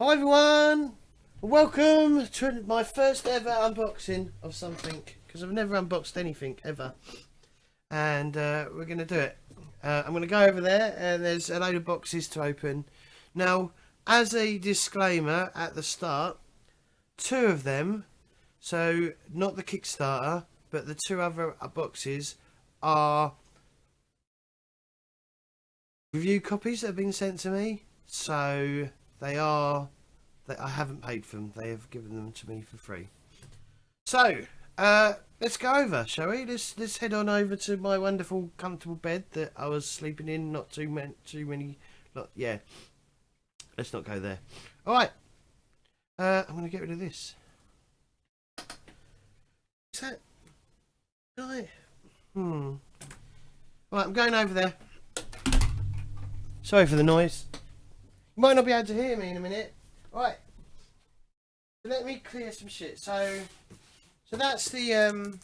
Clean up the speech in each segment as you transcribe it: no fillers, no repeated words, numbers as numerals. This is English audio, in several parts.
Hi everyone, welcome to my first ever unboxing of something, because I've never unboxed anything ever, and we're going to do it. I'm going to go over there and there's a load of boxes to open. Now, as a disclaimer at the start, two of them, so not the Kickstarter, but the two other boxes are review copies that have been sent to me, so I haven't paid for them. They have given them to me for free. So let's go over, shall we? Let's head on over to my wonderful, comfortable bed that I was sleeping in. Not too many. Yeah. Let's not go there. All right. I'm gonna get rid of this. Is that right? Right. I'm going over there. Sorry for the noise. You might not be able to hear me in a minute. Right. So let me clear some shit. So that's the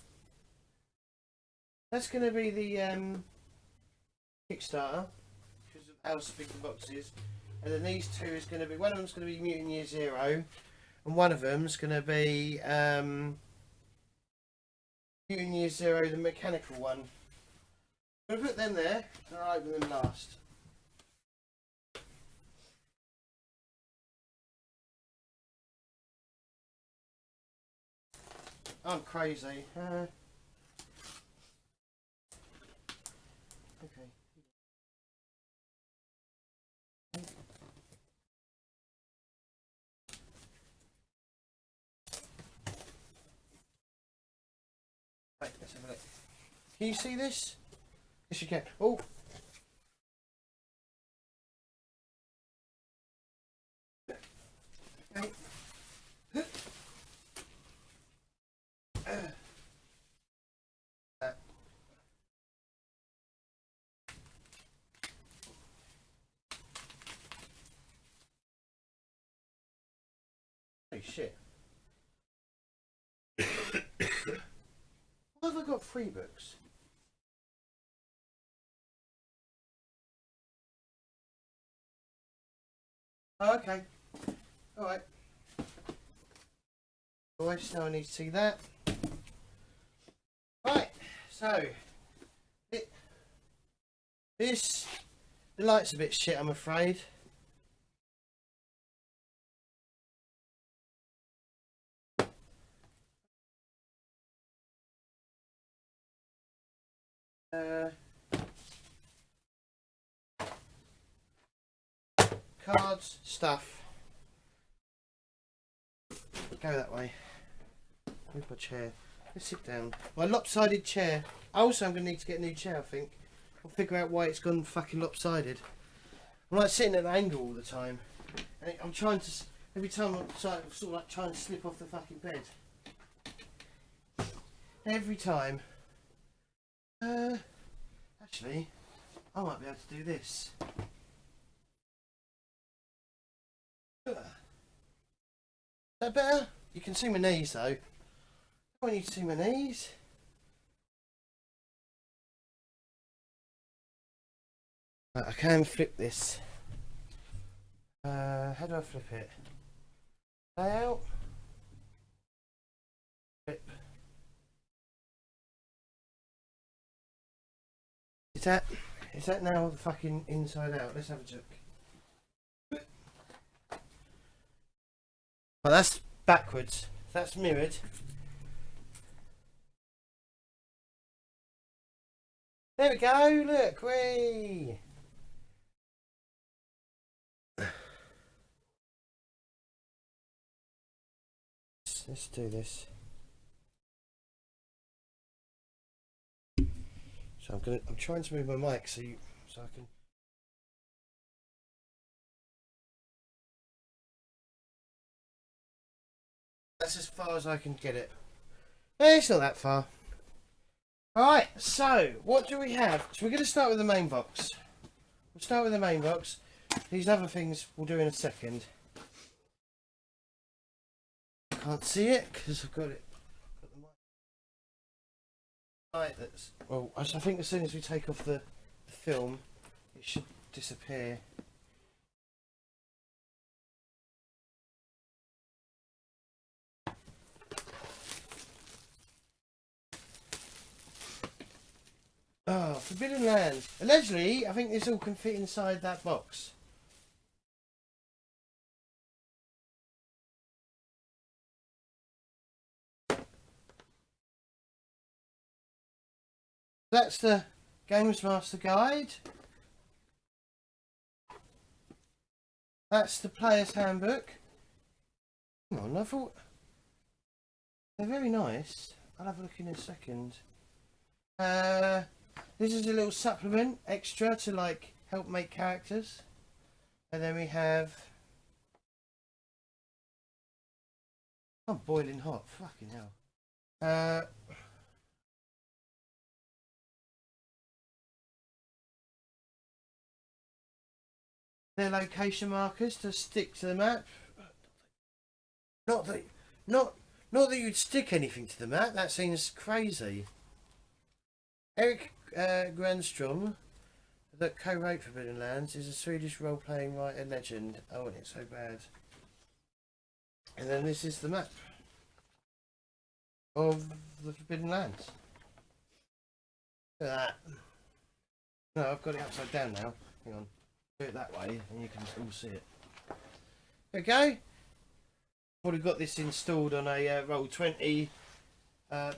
that's gonna be the Kickstarter, because of how big the box is. And then these two is gonna be, one of them's gonna be Mutant Year Zero, and one of them's gonna be Mutant Year Zero, the mechanical one. I'm gonna put them there and I'll open them last. I'm crazy. Okay. Right, let's have a look. Can you see this? Yes, you can. Oh. Okay. Holy shit. Why have I got 3 books? Oh, okay. Alright. Always now I need to see that. Right, so the light's a bit shit, I'm afraid. Cards, stuff. Go that way. Where's my chair? Let's sit down. My lopsided chair. Also, I'm going to need to get a new chair, I think. I'll figure out why it's gone fucking lopsided. I'm like sitting at an angle all the time. And I'm trying to... Every time I'm sort of like trying to slip off the fucking bed. Every time. Actually, I might be able to do this. Is that better? You can see my knees though. I want you to see my knees. Right, I can flip this. How do I flip it? Layout. Flip. Is that now the fucking inside out? Let's have a look. Well, that's backwards. That's mirrored. There we go. Look, whee! Let's do this. So I'm trying to move my mic so I can. That's as far as I can get it. It's not that far. Alright, so what do we have? So we're going to start with the main box. We'll start with the main box. These other things we'll do in a second. Can't see it because I've got it. Right, well, I think as soon as we take off the film, it should disappear. Oh, Forbidden Lands. Allegedly, I think this all can fit inside that box. That's the Games Master Guide. That's the Player's Handbook. Hang on, I thought they're very nice. I'll have a look in a second. This is a little supplement extra to like help make characters. And then we have... I'm boiling hot. Fucking hell. They're location markers to stick to the map. Not that you'd stick anything to the map. That seems crazy. Eric Granstrom, that co-wrote Forbidden Lands, is a Swedish role-playing writer legend. Oh, and it's so bad. And then this is the map of the Forbidden Lands. Look at that. No, I've got it upside down now. Hang on. Do it that way and you can all see it. There we go. Already got this installed on a Roll20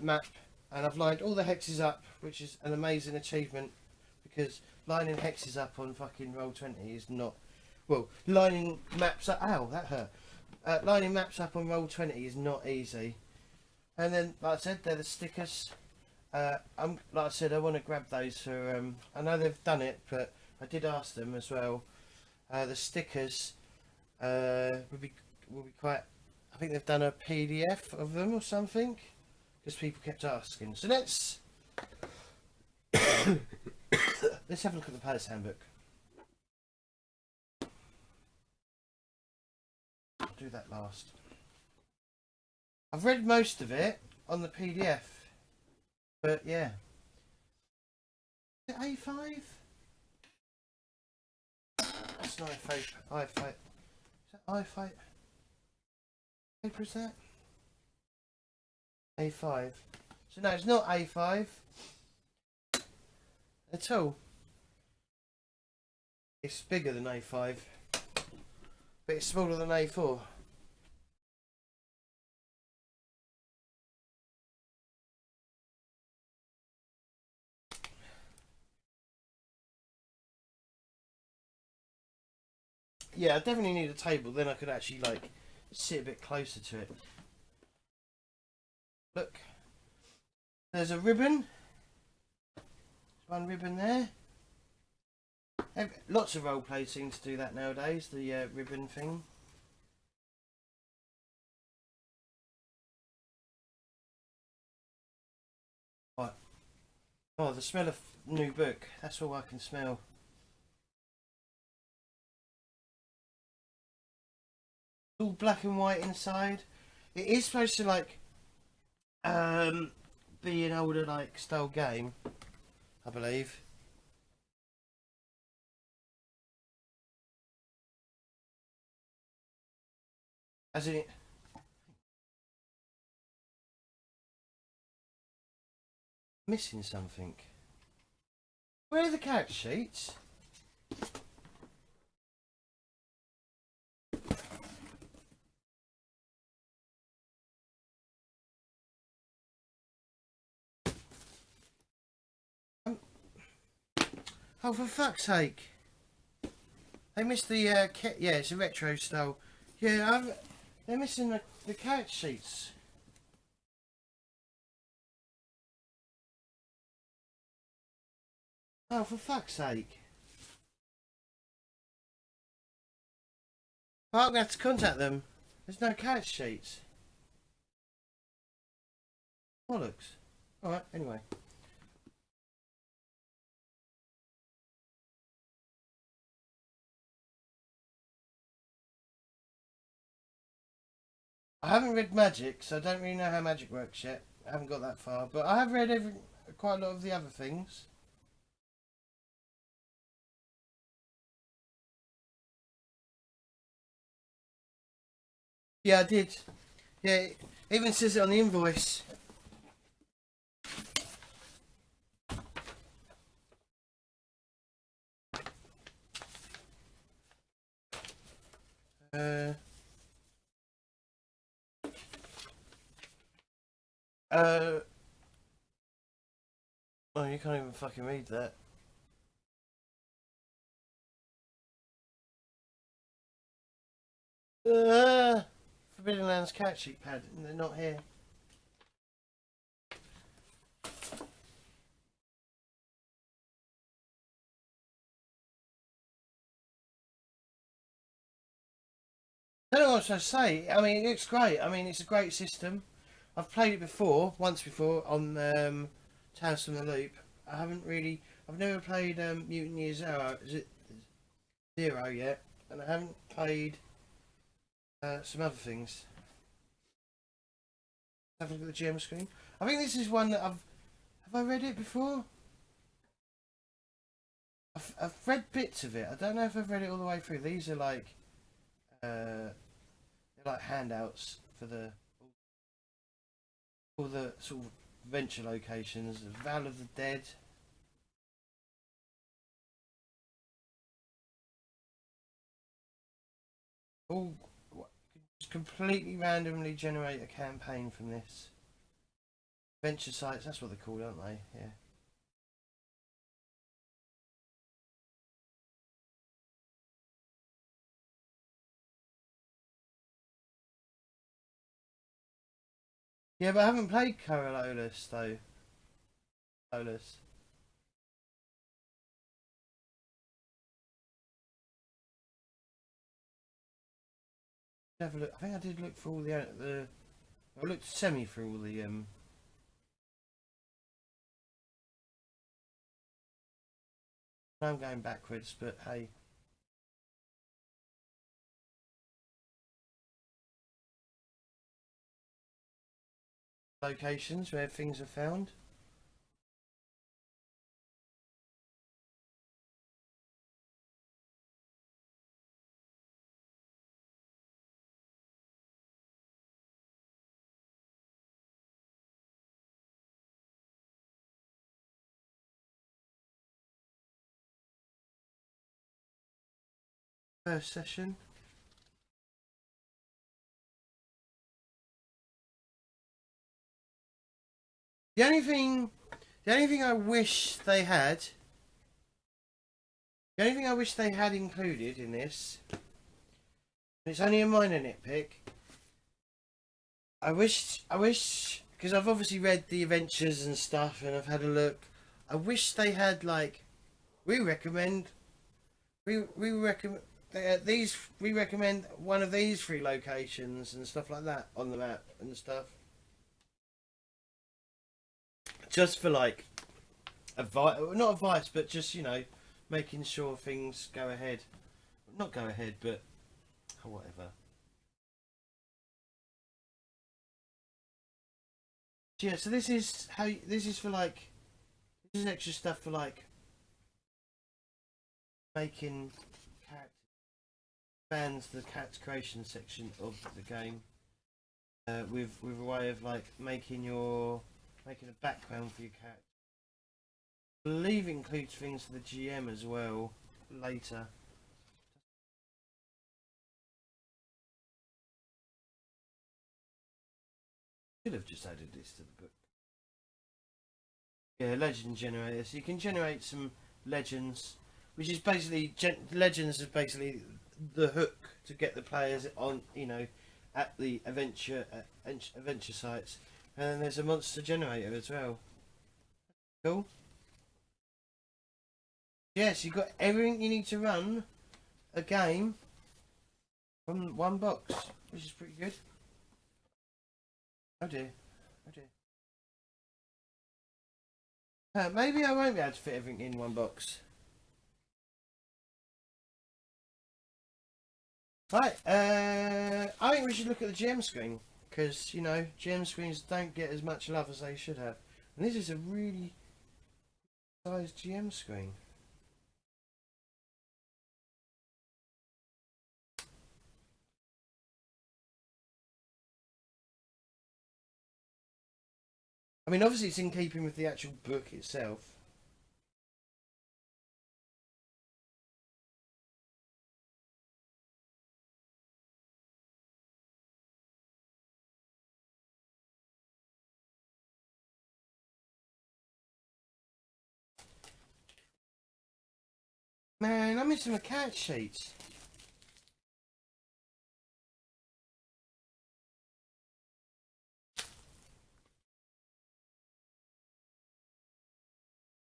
map, and I've lined all the hexes up, which is an amazing achievement because lining hexes up on fucking Roll20 is not... Well, lining maps up... Ow, that hurt. Lining maps up on Roll20 is not easy. And then, like I said, they're the stickers. Like I said, I want to grab those for... I know they've done it, but I did ask them as well. The stickers will be quite... I think they've done a PDF of them or something, because people kept asking. So let's let's have a look at the Palace Handbook. I'll do that last. I've read most of it on the PDF, but yeah. Is it A5? That's not A5. I5. Is that I5? Paper is that? A5. So no, it's not A5 at all. It's bigger than A5, but it's smaller than A4. Yeah, I definitely need a table, then I could actually like sit a bit closer to it. Look, there's a ribbon. There's one ribbon there. Lots of roleplay seem to do that nowadays, the ribbon thing. What? Oh, the smell of new book. That's all I can smell. All black and white inside. It is supposed to like be an older like style game, I believe. As in it missing something. Where are the character sheets? Oh, for fuck's sake! They missed the kit. Yeah, it's a retro style. Yeah, they're missing the character sheets. Oh, for fuck's sake! Oh, I'm gonna have to contact them. There's no character sheets. Bollocks. Alright, anyway. I haven't read Magic, so I don't really know how Magic works yet. I haven't got that far, but I have read quite a lot of the other things. Yeah, I did. Yeah, it even says it on the invoice. Uh, oh, you can't even fucking read that. Forbidden Lands cat sheet pad, and they're not here. I don't know what to say. I mean, it looks great. I mean, it's a great system. I've played it before, once before, on Tales from the Loop. I've never played Mutant Year Zero. Is it Zero yet? And I haven't played some other things. Have a look at the gem screen. I think this is one that Have I read it before? I've read bits of it. I don't know if I've read it all the way through. These are like they're like handouts for all the sort of adventure locations. Val of the Dead. All just completely randomly generate a campaign from this. Adventure sites, that's what they're called, aren't they? Yeah. Yeah, but I haven't played Coriolis though. Coriolis. Have a look. I think I did look for all the. I looked semi through all the. I'm going backwards, but hey. Locations where things are found. First session. The only thing, the only thing I wish they had, the only thing I wish they had included in this, and it's only a minor nitpick. I wish, because I've obviously read the adventures and stuff, and I've had a look. I wish they had like, we recommend, we recommend we recommend one of these 3 locations and stuff like that on the map and stuff. Just for like advice, not advice, but just making sure things go ahead. Not go ahead, but whatever. Yeah, so this is for like this is extra stuff for like making character fans the character creation section of the game. With a way of like making a background for your character. I believe it includes things for the GM as well later. Could have just added this to the book. Yeah, legend generator. So you can generate some legends, which is basically legends is basically the hook to get the players on, at the adventure sites. And then there's a monster generator as well. Cool. Yes, you've got everything you need to run a game from one box, which is pretty good. Oh dear. Oh dear. Maybe I won't be able to fit everything in one box. Right, I think we should look at the GM screen, because, GM screens don't get as much love as they should have. And this is a really sized GM screen. I mean, obviously it's in keeping with the actual book itself. Man, I'm missing my cat sheets.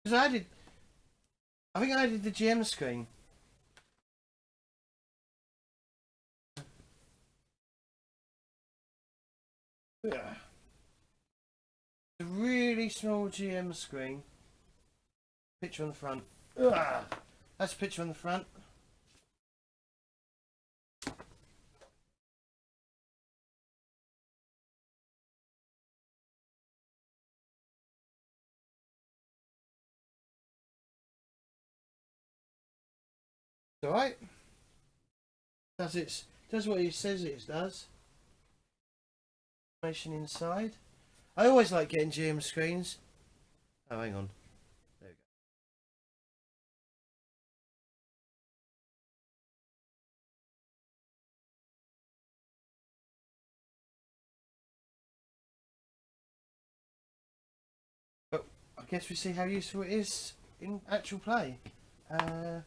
Because I think I did the GM screen. Yeah. A really small GM screen. Picture on the front. Ugh. That's a picture on the front. Alright. Does what it says it does. Information inside. I always like getting GM screens. Oh, hang on. There we go. But I guess we see how useful it is in actual play. Oh,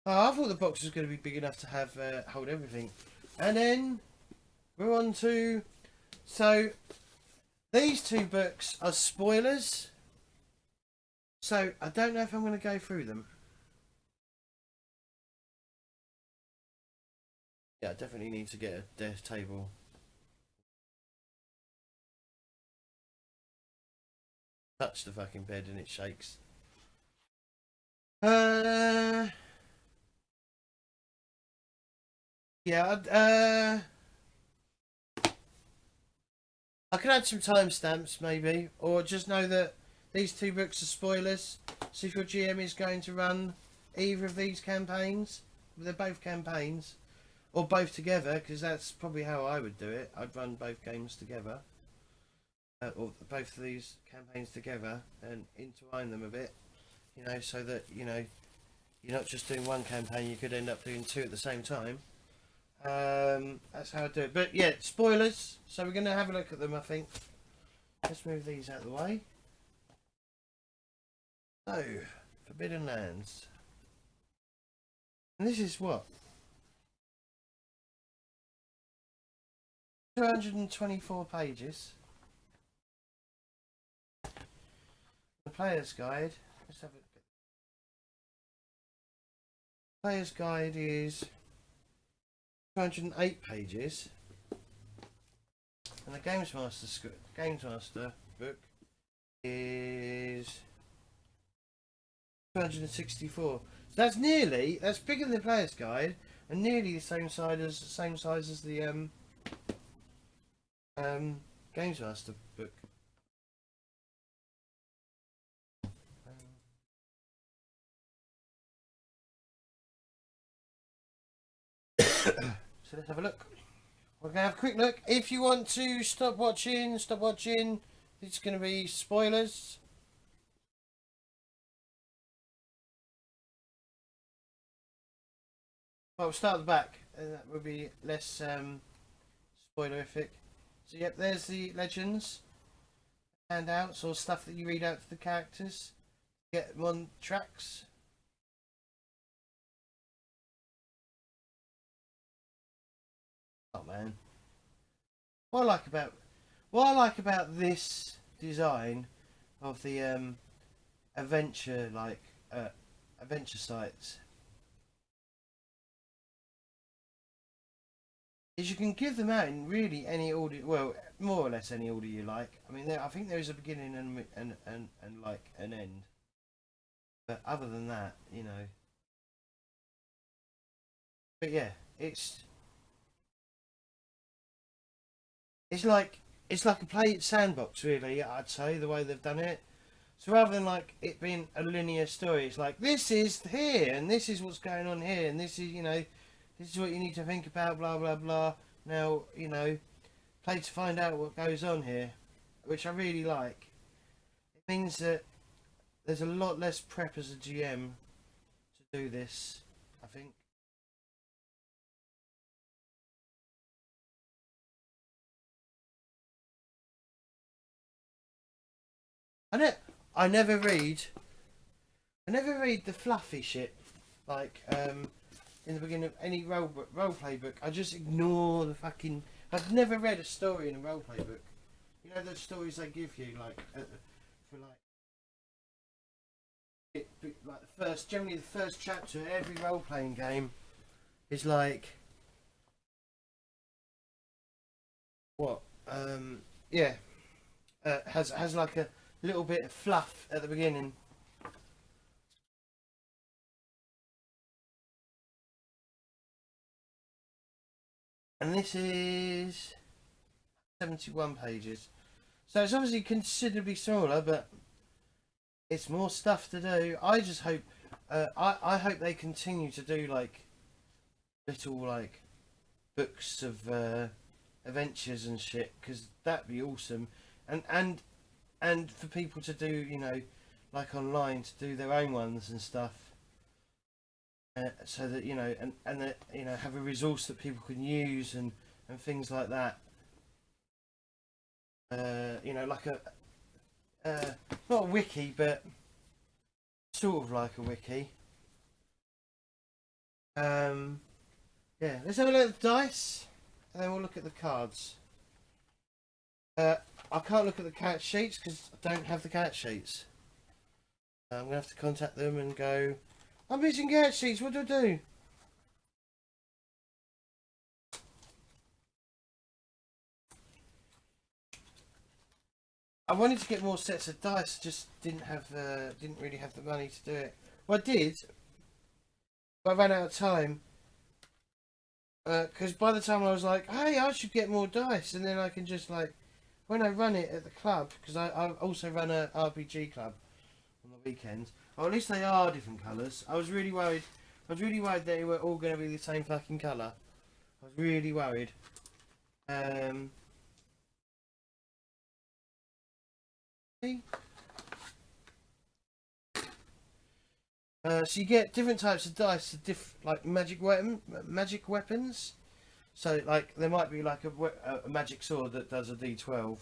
I thought the box was going to be big enough to have hold everything. And then we're on to... So, these two books are spoilers. So, I don't know if I'm going to go through them. Yeah, I definitely need to get a desk table. Touch the fucking bed and it shakes. Yeah, I could add some timestamps maybe, or just know that these two books are spoilers. So if your GM is going to run either of these campaigns, they're both campaigns, or both together, because that's probably how I would do it. I'd run both games together, or both of these campaigns together, and intertwine them a bit, you know, so that, you know, you're not just doing one campaign, you could end up doing two at the same time. That's how I do it. But yeah, spoilers. So we're going to have a look at them, I think. Let's move these out of the way. So, Forbidden Lands. And this is what? 224 pages. The player's guide. Let's have a look. Player's guide is 208 pages. And the Games Master book is 264. So that's bigger than the Player's Guide, and nearly the same size as the Games Master book. So let's have a look. We're going to have a quick look. If you want to stop watching. It's going to be spoilers. Well, we'll start at the back. That would be less spoilerific. So, yep, there's the legends, handouts, or stuff that you read out to the characters. Get them on tracks. Oh man, what I like about this design of the adventure adventure sites is you can give them out in really any order. Well, more or less any order you like. I mean, I think there is a beginning and like an end. But other than that, you know. But yeah, it's like a play sandbox, really. I'd say the way they've done it. So rather than like it being a linear story, it's like this is here and this is what's going on here and this is this is what you need to think about. Blah blah blah. Now play to find out what goes on here, which I really like. It means that there's a lot less prep as a GM to do this, I think. I never read I never read the fluffy shit, like in the beginning of any roleplay book. I just ignore the fucking. I've never read a story in a roleplay book. You know the stories they give you, like for like like the first, generally the first chapter of every role-playing game is like what? Yeah, has like a little bit of fluff at the beginning. And this is 71 pages. So it's obviously considerably smaller, but it's more stuff to do. I just hope, I hope they continue to do like little like books of adventures and shit, because that'd be awesome. And for people to do, you know, like online to do their own ones and stuff. So that you know, and that you know, have a resource that people can use and things like that. You know, like a not a wiki, but sort of like a wiki. Yeah, let's have a look at the dice, and then we'll look at the cards. I can't look at the cat sheets because I don't have the cat sheets. I'm gonna have to contact them and go, I'm missing cat sheets. What do I do? I wanted to get more sets of dice, just didn't really have the money to do it. Well, I did, but I ran out of time. Because by the time I was like, hey, I should get more dice, and then I can just like, when I run it at the club, because I also run a RPG club on the weekends. Or at least they are different colours. I was really worried. I was really worried they were all going to be the same fucking colour. I was really worried. See? So you get different types of dice, like magic weapons. So like there might be like a magic sword that does a D12,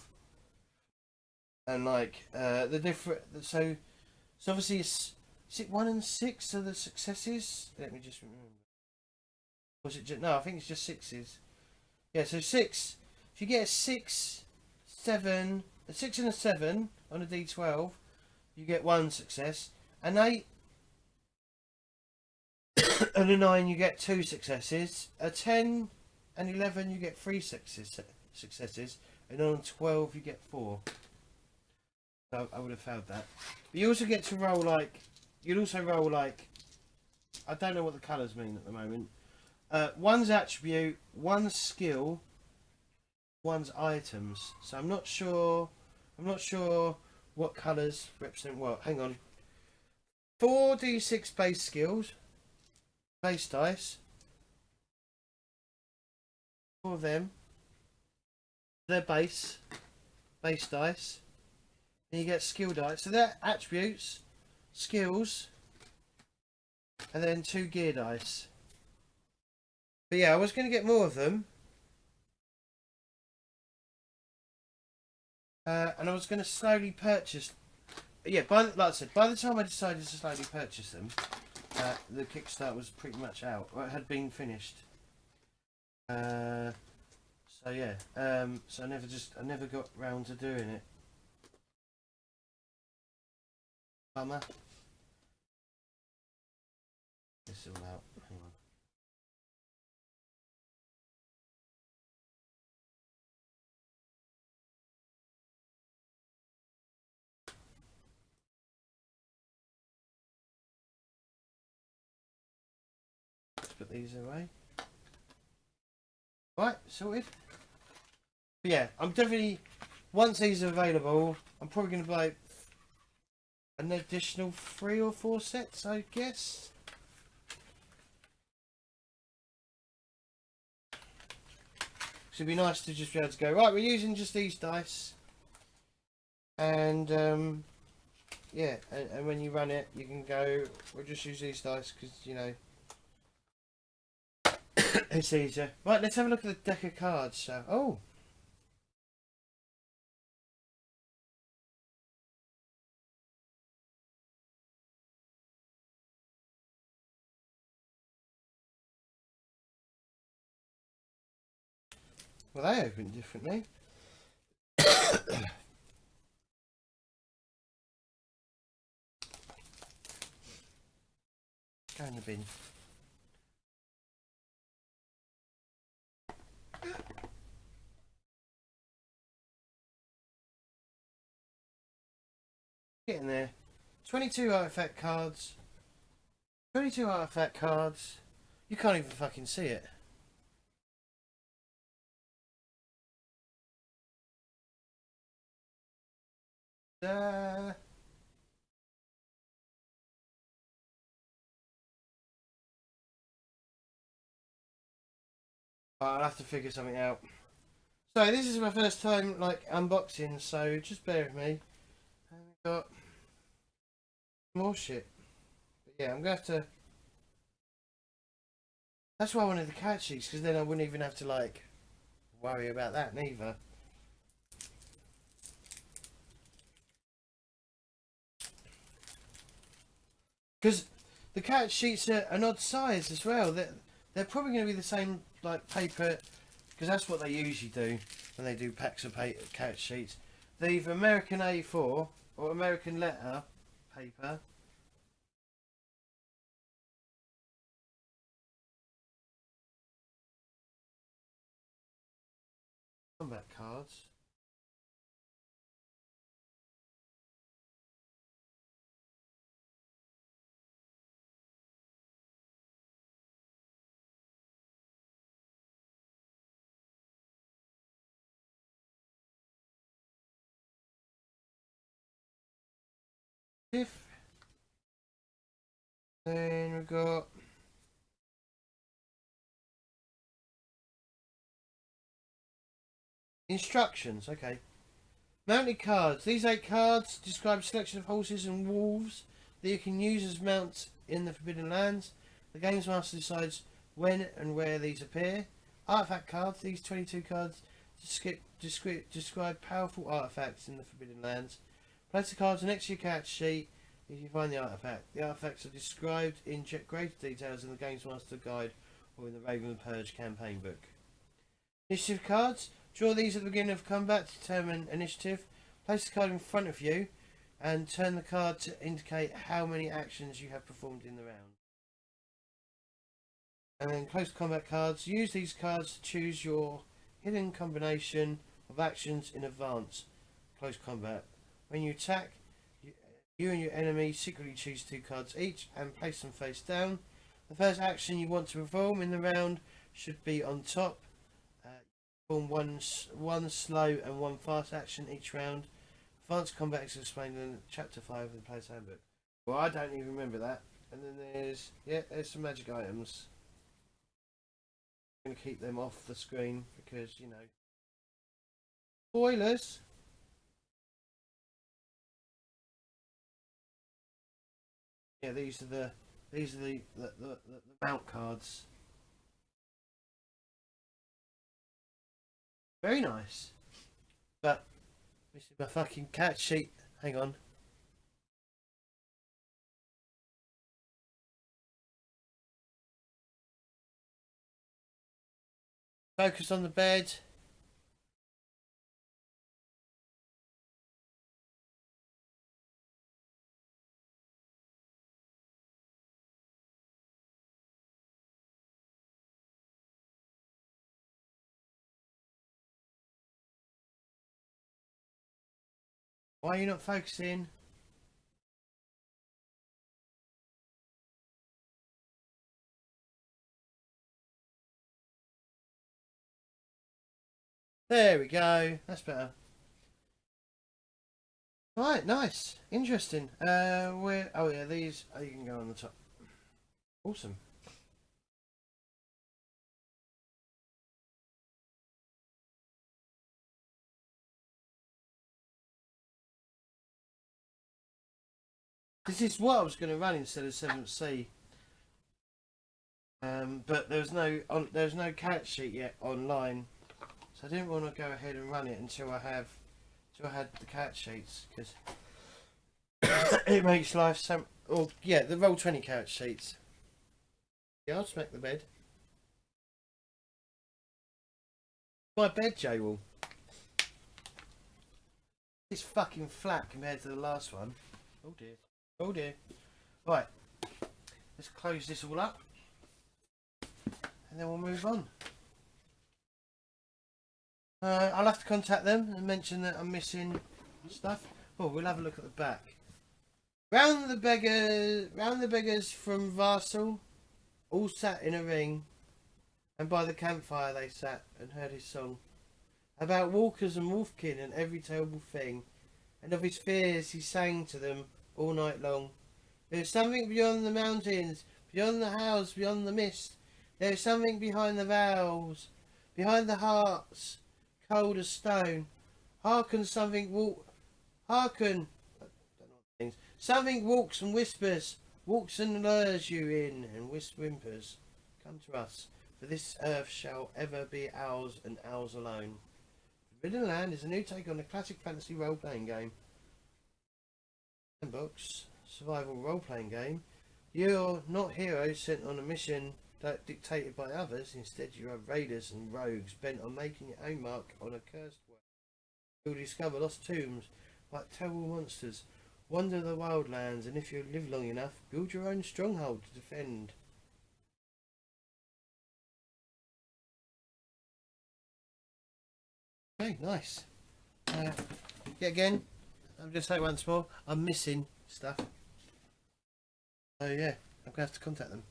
and like the different. So obviously is it 1 and 6 are the successes? Let me just remember. Was it no? I think it's just sixes. Yeah. So 6. If you get a 6, 7, a 6 and a 7 on a D12, you get 1 success. An 8 and a 9 you get 2 successes. A 10 and 11 you get 3 successes, and on 12 you get 4. So I would have failed that. But you also get to roll like, you'd also roll like, I don't know what the colours mean at the moment. One's attribute, one's skill, one's items. So I'm not sure what colours represent what. Hang on. 4d6 base skills, base dice. 4 of them. They're base dice. And you get skill dice. So they're attributes, skills, and then 2 gear dice. But yeah, I was going to get more of them. And I was going to slowly purchase. Yeah, like I said, by the time I decided to slowly purchase them, the Kickstart was pretty much out. Or it had been finished. So yeah, so I never got round to doing it. Bummer. This all out. Hang on. Let's put these away. Right, sorted. But yeah, I'm definitely, once these are available, I'm probably going to buy an additional 3 or 4 sets, I guess. So it'd be nice to just be able to go, right, we're using just these dice. And yeah, and when you run it, you can go, we'll just use these dice because, you know, it's easier. Right, let's have a look at the deck of cards. So, oh. Well, they open differently. Go in the bin. Getting there. 22 artifact cards. 22 artifact cards. You can't even fucking see it. I'll have to figure something out. So this is my first time like unboxing, so just bear with me. And we've got more shit. But yeah, I'm gonna have to. That's why I wanted the cat sheets, because then I wouldn't even have to like worry about that neither. Because the cat sheets are an odd size as well. They're probably going to be the same like paper, because that's what they usually do when they do packs of paper, cat sheets. They're either American A4 or American letter paper. Combat cards. Then we've got instructions. Okay. Mounted cards. These 8 cards describe a selection of horses and wolves that you can use as mounts in the Forbidden Lands. The Games Master decides when and where these appear. Artifact cards. These 22 cards describe powerful artifacts in the Forbidden Lands. Place the cards next to your cat sheet if you find the artifact. The artifacts are described in greater details in the Games Master Guide or in the Raven the Purge campaign book. Initiative cards. Draw these at the beginning of combat to determine initiative. Place the card in front of you and turn the card to indicate how many actions you have performed in the round. And then close combat cards. Use these cards to choose your hidden combination of actions in advance. Close combat. When you attack, you and your enemy secretly choose 2 cards each and place them face down. The first action you want to perform in the round should be on top. One slow and 1 fast action each round. Advanced combat is explained in Chapter 5 of the Player's Handbook. Well, I don't even remember that. And then there's some magic items. I'm going to keep them off the screen because, you know, spoilers. Yeah, these are the mount cards. Very nice. But this is my fucking cat sheet. Hang on. Focus on the bed. Why are you not focusing? There we go. That's better. Right, nice. Interesting. Where? Oh yeah, these. Oh, you can go on the top. Awesome. This is what I was going to run instead of 7th Sea. But there's no cat sheet yet online, so I didn't want to go ahead and run it until I had the cat sheets, because it makes life so. Or yeah, the Roll20 cat sheets. Yeah, I'll smack the bed. My bed, J-Wall. It's fucking flat compared to the last one. Oh dear. Oh dear. Right. Let's close this all up. And then we'll move on. I'll have to contact them and mention that I'm missing stuff. Oh, we'll have a look at the back. Round the beggars from Varsal, all sat in a ring, and by the campfire they sat and heard his song. About walkers and wolfkin and every terrible thing, and of his fears he sang to them all night long. There is something beyond the mountains, beyond the house, beyond the mist. There is something behind the vows, behind the hearts, cold as stone. Hearken, hearken. Something walks and whispers, walks and lures you in, and whimpers. Come to us, for this earth shall ever be ours and ours alone. Forbidden Land is a new take on the classic fantasy role-playing game. Sandbox survival role-playing game. You're not heroes sent on a mission dictated by others. Instead, you are raiders and rogues bent on making your own mark on a cursed world. You'll discover lost tombs like terrible monsters. Wander the wildlands, and if you live long enough, build your own stronghold to defend. Okay, nice. Yet again, I'll just say once more, I'm missing stuff. So yeah, I'm going to have to contact them.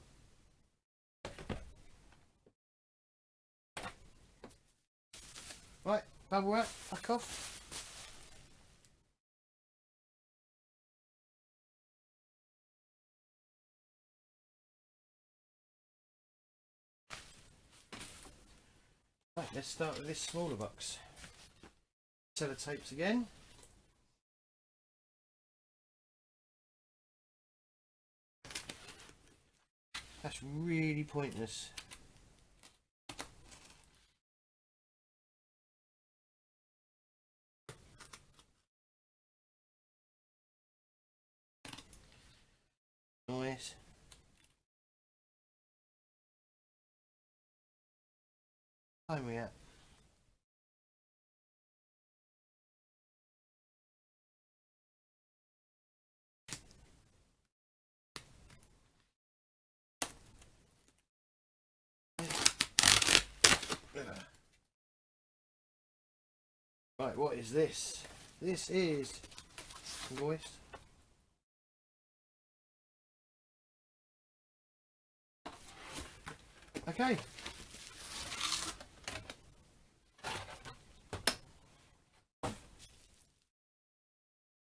Right, bubble wrap, fuck off. Right, let's start with this smaller box. Sellotapes again. That's really pointless. Noise. Time we at? Right, what is this? This is invoice. Okay.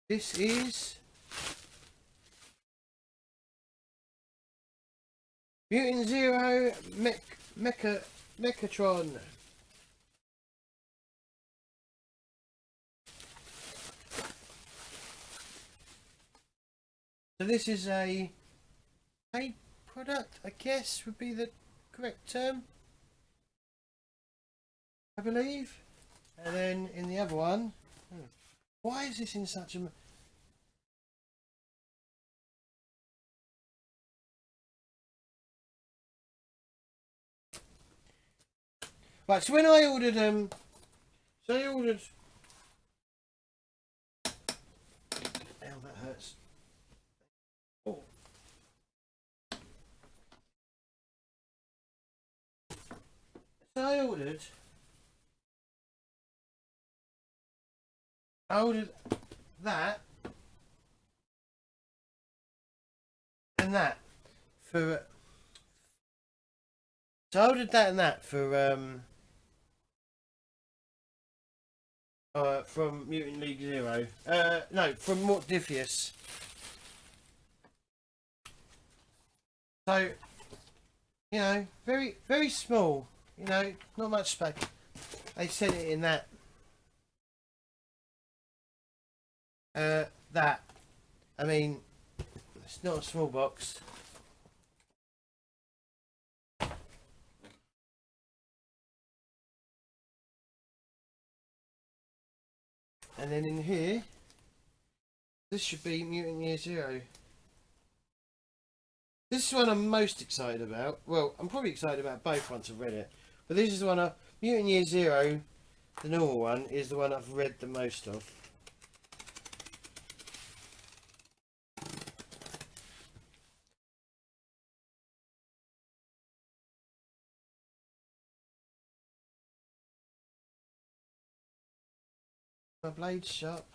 This is Mutant Zero Mechatron. So this is a paid product, I guess would be the correct term, I believe. And then in the other one, why is this in such a... Right, so when I ordered, so I ordered... Hell, that hurts. Oh. So I ordered that and that for... So I ordered that and that for from Mutant League Zero. No, from Mortifius. So, you know, very, very small. You know, not much space. They sent it in that. That. I mean, it's not a small box. And then in here, this should be Mutant Year Zero. This is the one I'm most excited about. Well, I'm probably excited about both once I've read it. But this is the one, Mutant Year Zero, The normal one is the one I've read the most of. My blade's sharp.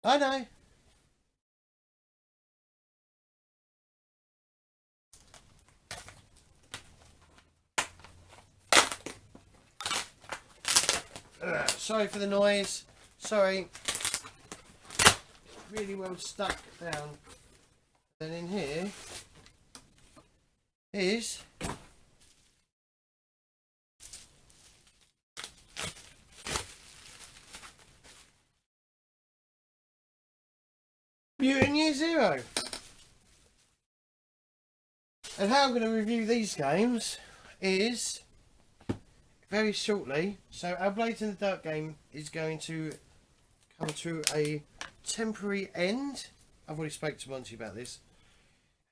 I know. Sorry for the noise. Sorry. Really well stuck down. Then in here is Mutant Year Zero. And how I'm going to review these games is very shortly. So our Blades in the Dark game is going to come to a temporary end. I've already spoke to Monty about this.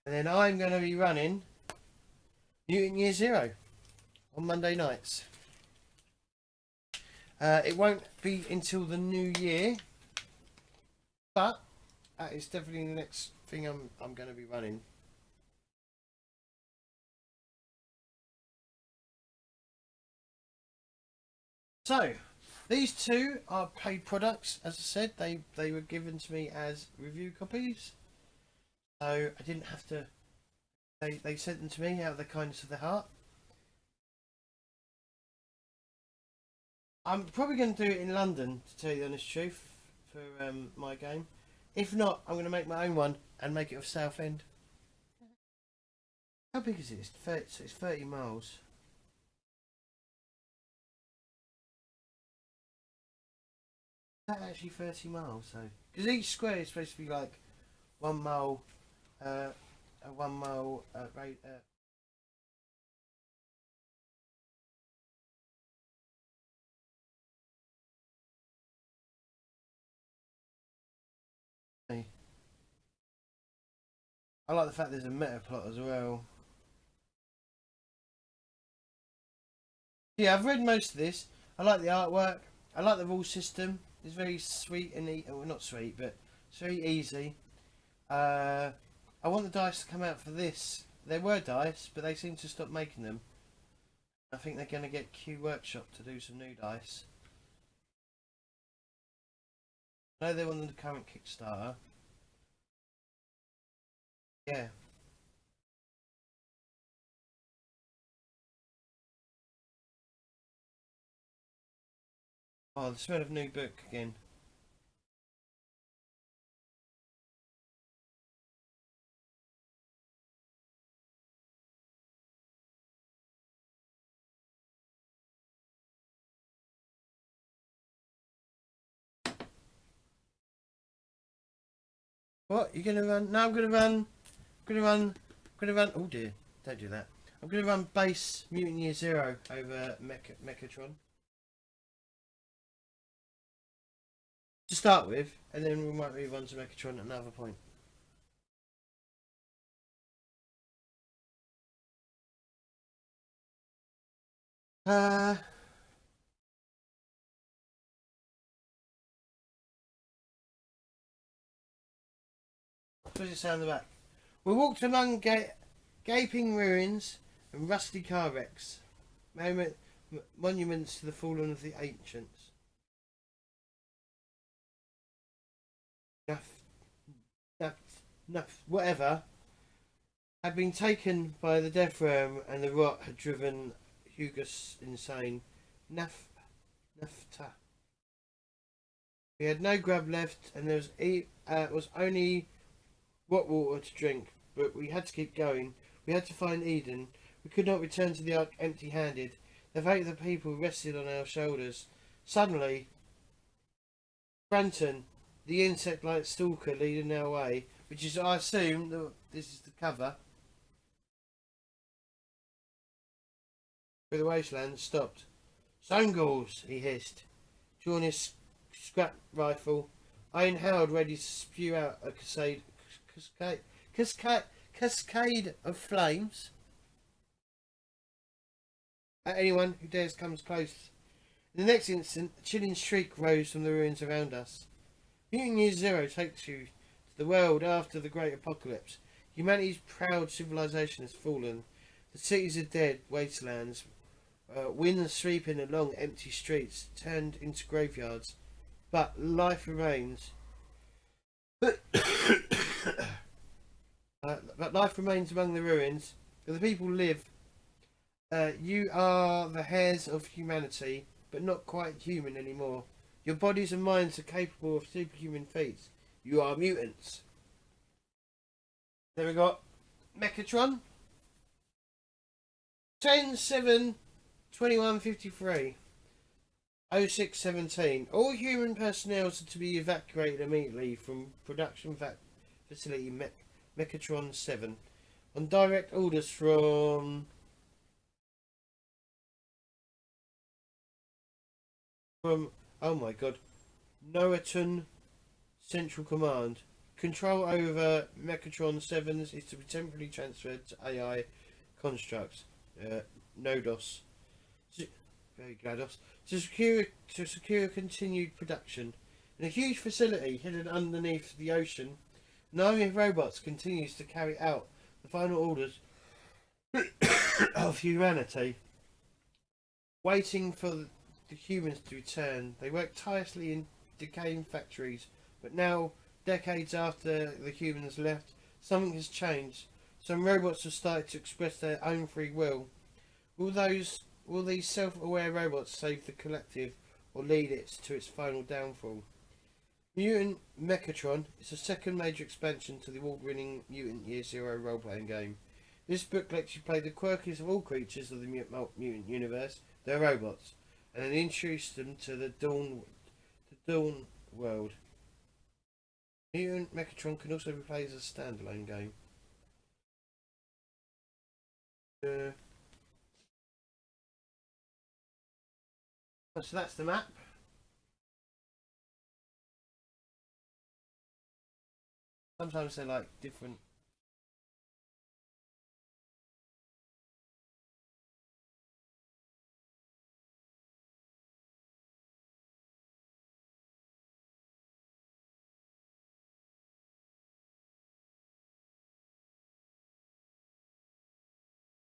And then I'm going to be running Mutant Year Zero on Monday nights. It won't be until the new year, but that is definitely the next thing I'm going to be running. So, these two are paid products. As I said, they were given to me as review copies. So, I didn't have to... They sent them to me out of the kindness of their heart. I'm probably going to do it in London, to tell you the honest truth, for my game. If not, I'm going to make my own one and make it of Southend. How big is it? It's 30 miles. Is that actually 30 miles though? Because each square is supposed to be like 1 mile, a 1 mile rate. I like the fact there's a meta plot as well. Yeah, I've read most of this. I like the artwork. I like the rule system. It's very sweet and well, not sweet, but it's very easy. I want the dice to come out for this. There were dice, but they seem to stop making them. I think they're going to get Q Workshop to do some new dice. I know they're on the current Kickstarter. Yeah. Oh, the smell of new book again. What? You're gonna run? No, I'm gonna run. I'm gonna run. I'm gonna run. Oh dear! Don't do that. I'm gonna run base Mutant Year Zero over Mechatron to start with, and then we might move on to Mechatron at another point. Does it say on the back? We walked among gaping ruins and rusty car wrecks, monuments to the fallen of the ancients. Whatever, had been taken by the death realm, and the rot had driven Hugus insane. Nafta. We had no grub left, and there was only what water to drink, but we had to keep going. We had to find Eden. We could not return to the Ark empty-handed. The fate of the people rested on our shoulders. Suddenly, Branton, the insect-like stalker leading our way, which is, I assume, this is the cover, through the wasteland, stopped. Songles, he hissed, drawing his scrap rifle. I inhaled, ready to spew out a cascade of flames at anyone who dares comes close. In the next instant, a chilling shriek rose from the ruins around us. Mutant Year Zero takes you to the world after the Great Apocalypse. Humanity's proud civilization has fallen. The cities are dead, wastelands. Winds sweeping along empty streets, turned into graveyards. But life remains. But life remains among the ruins. The people live. You are the heirs of humanity, but not quite human anymore. Your bodies and minds are capable of superhuman feats. You are mutants. There we got Mechatron. 10/7/2153. 0617. All human personnel are to be evacuated immediately from production facility Mechatron 7 on direct orders from oh my god, Noaton Central Command. Control over Mechatron 7s is to be temporarily transferred to AI constructs, Nodos. Very GLaDOS. To secure continued production. In a huge facility hidden underneath the ocean, an army of robots continues to carry out the final orders of humanity. Waiting for the humans to return. They work tirelessly in decaying factories, but now, decades after the humans left, something has changed. Some robots have started to express their own free will. Will these self-aware robots save the collective or lead it to its final downfall? Mutant Mechatron is the second major expansion to the award-winning Mutant Year Zero role-playing game. This book lets you play the quirkiest of all creatures of the mutant universe, their robots, and then introduce them to the Dawn world. Mutant Mechatron can also be played as a standalone game. So that's the map. Sometimes they're like different.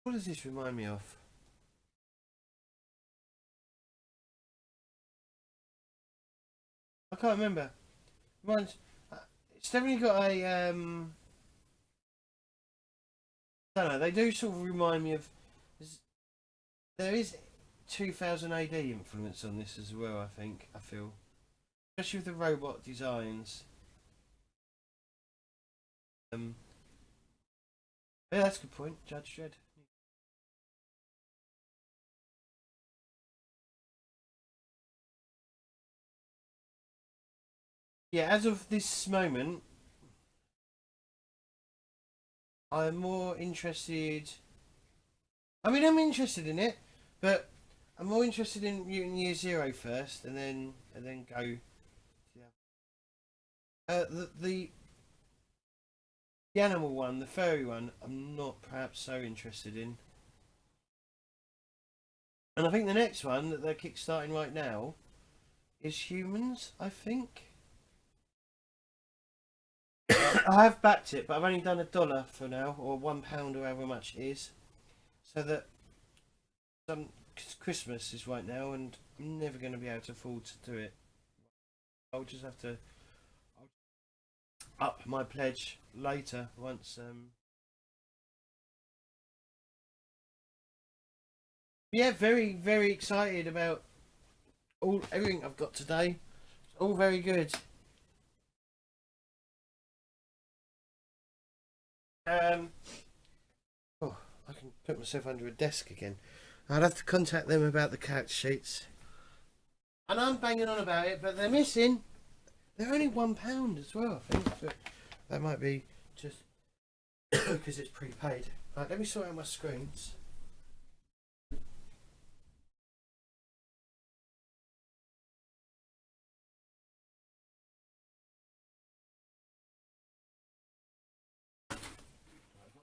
What does this remind me of? I can't remember. It's definitely got a I don't know. They do sort of remind me of. There is 2000 AD influence on this as well. I feel, especially with the robot designs. Yeah, that's a good point, Judge Dredd. Yeah, as of this moment, I'm more interested. I mean, I'm interested in it, but I'm more interested in Mutant Year Zero first, and then go. Yeah. The animal one, the furry one, I'm not perhaps so interested in. And I think the next one that they're kickstarting right now is humans. I think. I have backed it, but I've only done $1 for now, or £1 or however much it is, so that Christmas is right now, and I'm never going to be able to afford to do it. I'll just have to up my pledge later once. Yeah, very excited about everything I've got today. It's all very good. Um, oh, I can put myself under a desk again. I'd have to contact them about the character sheets. And I'm banging on about it, but they're missing. They're only £1 as well, I think. But that might be just because it's prepaid. Right, let me sort out my screens.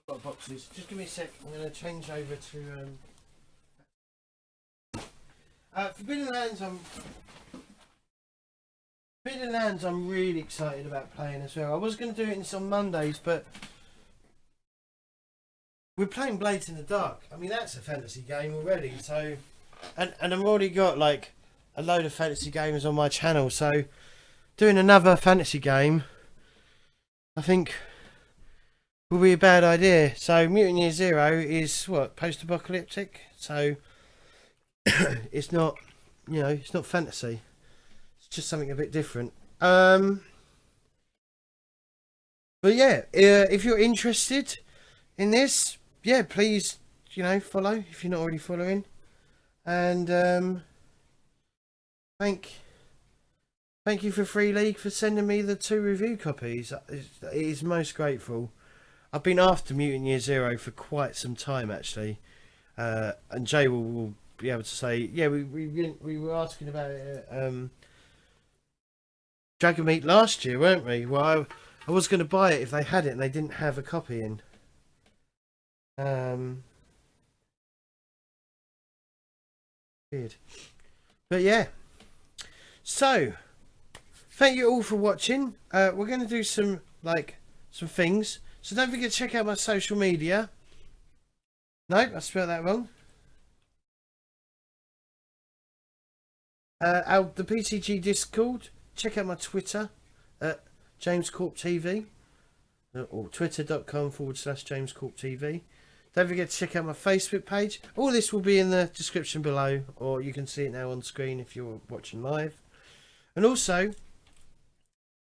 got boxes. Just give me a sec. I'm going to change over to Forbidden Lands. I'm really excited about playing as well. I was going to do it on Mondays, but we're playing Blades in the Dark. I mean, that's a fantasy game already. So, and I've already got like a load of fantasy games on my channel. So, doing another fantasy game, I think, will be a bad idea. So, Mutant Year Zero is what, post-apocalyptic. So, it's not, you know, it's not fantasy. It's just something a bit different. But yeah, if you're interested in this, yeah, please, you know, follow if you're not already following. And thank you for Free League for sending me the 2 review copies. It is most grateful. I've been after Mutant Year Zero for quite some time actually, and Jay will be able to say, yeah, we were asking about it Dragon Meat last year, weren't we? Well, I was going to buy it if they had it and they didn't have a copy in. Weird. But yeah. So, thank you all for watching. We're going to do some things. So don't forget to check out my social media. Nope, I spelled that wrong. The PCG Discord. Check out my Twitter at JamesCorpTV or twitter.com/JamesCorpTV. Don't forget to check out my Facebook page. All this will be in the description below, or you can see it now on screen if you're watching live. And also,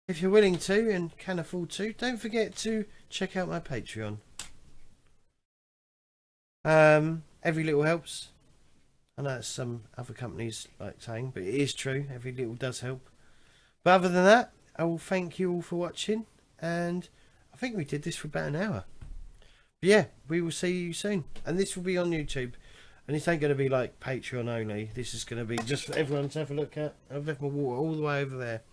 if you're willing to and can afford to, don't forget to check out my Patreon. Every little helps. I know it's some other companies like saying, but it is true. Every little does help. But other than that, I will thank you all for watching, and I think we did this for about an hour. But yeah, we will see you soon, and this will be on YouTube, and this ain't going to be like Patreon only. This is going to be just for everyone to have a look at. I've left my water all the way over there.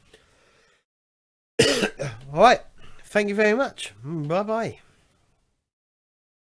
Alright, thank you very much. Bye bye.